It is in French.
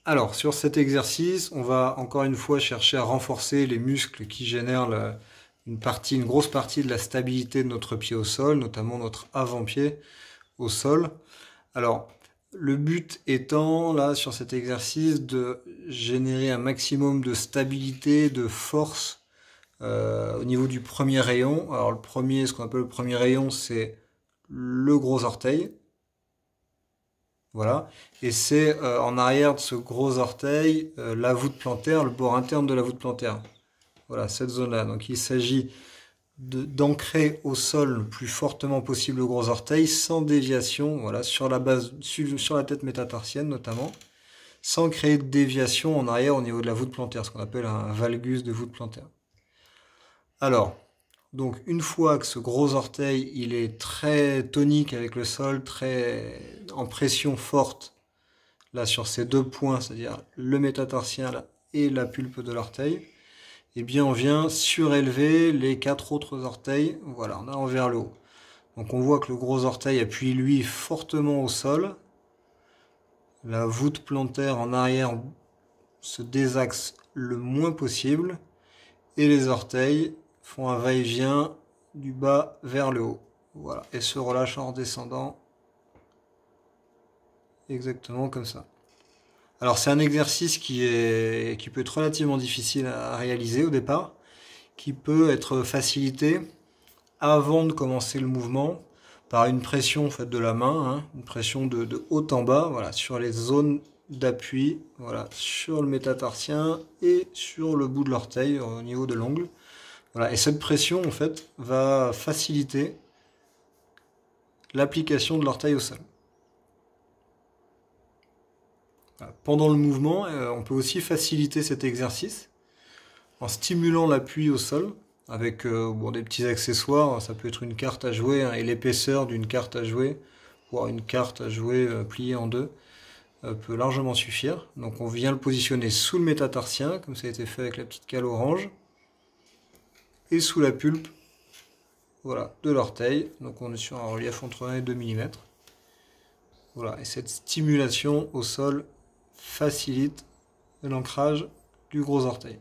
Alors, sur cet exercice, on va encore une fois chercher à renforcer les muscles qui génèrent une grosse partie de la stabilité de notre pied au sol, notamment notre avant-pied au sol. Alors, le but étant, là, sur cet exercice, de générer un maximum de stabilité, de force au niveau du premier rayon. Alors, ce qu'on appelle le premier rayon, c'est le gros orteil. Voilà. Et c'est en arrière de ce gros orteil, la voûte plantaire, le bord interne de la voûte plantaire. Voilà, cette zone-là. Donc il s'agit d'ancrer au sol le plus fortement possible le gros orteil, sans déviation, voilà, sur la tête métatarsienne notamment, sans créer de déviation en arrière au niveau de la voûte plantaire, ce qu'on appelle un valgus de voûte plantaire. Alors, donc une fois que ce gros orteil il est très tonique avec le sol, très en pression forte, là sur ces deux points, c'est-à-dire le métatarsien là, et la pulpe de l'orteil, eh bien on vient surélever les quatre autres orteils, voilà, en allant vers le haut. Donc on voit que le gros orteil appuie lui fortement au sol, la voûte plantaire en arrière se désaxe le moins possible, et les orteils font un va-et-vient du bas vers le haut. Voilà, et se relâchent en redescendant, exactement comme ça. Alors c'est un exercice qui peut être relativement difficile à réaliser au départ, qui peut être facilité avant de commencer le mouvement par une pression en fait, de la main, hein, une pression de haut en bas, voilà, sur les zones d'appui, voilà, sur le métatarsien et sur le bout de l'orteil au niveau de l'ongle. Voilà, et cette pression en fait va faciliter l'application de l'orteil au sol. Voilà. Pendant le mouvement, on peut aussi faciliter cet exercice en stimulant l'appui au sol avec des petits accessoires. Ça peut être une carte à jouer, hein, et l'épaisseur d'une carte à jouer, voire une carte à jouer pliée en deux, peut largement suffire. Donc on vient le positionner sous le métatarsien, comme ça a été fait avec la petite cale orange, et sous la pulpe, voilà, de l'orteil. Donc on est sur un relief entre 1 et 2 mm. Voilà, et cette stimulation au sol facilite l'ancrage du gros orteil.